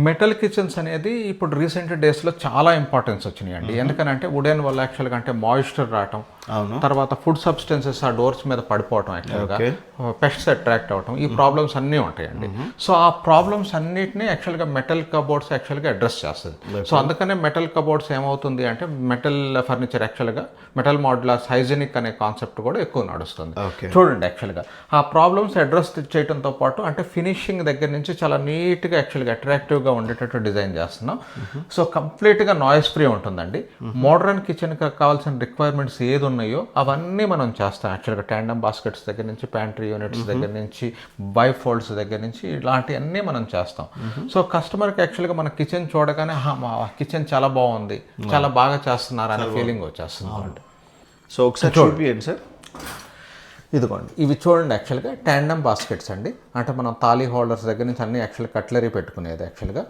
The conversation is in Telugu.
మెటల్ కిచెన్స్ అనేది ఇప్పుడు రీసెంట్ డేస్లో చాలా ఇంపార్టెన్స్ వచ్చినాయండి. ఎందుకనంటే వుడెన్ వల్ల యాక్చువల్గా అంటే మాయిశ్చర్ రావటం, తర్వాత ఫుడ్ సబ్స్టెన్సెస్ ఆ డోర్స్ మీద పడిపోవటం, యాక్చువల్గా పెస్ట్స్ అట్రాక్ట్ అవటం, ఈ ప్రాబ్లమ్స్ అన్నీ ఉంటాయండి. సో ఆ ప్రాబ్లమ్స్ అన్నిటినీ యాక్చువల్గా మెటల్ కబోర్డ్స్ యాక్చువల్గా అడ్రస్ చేస్తుంది. సో అందుకనే మెటల్ కబోర్డ్స్ ఏమవుతుంది అంటే మెటల్ ఫర్నిచర్ యాక్చువల్గా మెటల్ మాడ్యులర్స్ హైజెనిక్ అనే కాన్సెప్ట్ కూడా ఎక్కువ నడుస్తుంది. చూడండి, యాక్చువల్గా ఆ ప్రాబ్లమ్స్ అడ్రస్ చేయడంతో పాటు అంటే ఫినిషింగ్ దగ్గర నుంచి చాలా నీట్గా యాక్చువల్గా అట్రాక్టివ్గా ఉండేటట్టు డిజైన్ చేస్తున్నాం. సో కంప్లీట్గా నాయిస్ ఫ్రీ ఉంటుందండి. మోడర్న్ కిచెన్కి కావాల్సిన రిక్వైర్మెంట్స్ ఏది ఉన్నాయో అవన్నీ మనం చేస్తాం. యాక్చువల్గా ట్యాండమ్ బాస్కెట్స్ దగ్గర నుంచి ప్యాంట్రీ యూనిట్స్ దగ్గర నుంచి బై ఫోల్డ్స్ దగ్గర నుంచి ఇలాంటివన్నీ మనం చేస్తాం. సో కస్టమర్కి యాక్చువల్గా మన కిచెన్ చూడగానే మా కిచెన్ చాలా బాగుంది, చాలా బాగా చేస్తున్నారు అనే ఫీలింగ్ వచ్చేస్తుంది. సో ఒకసారి చూపియండి సార్. ఇదిగోండి, ఇవి చూడండి, యాక్చువల్గా ట్యాండమ్ బాస్కెట్స్ అండి. అంటే మనం తాళీ హోల్డర్స్ దగ్గర నుంచి అన్ని యాక్చువల్గా కట్లరీ పెట్టుకునేది యాక్చువల్గా.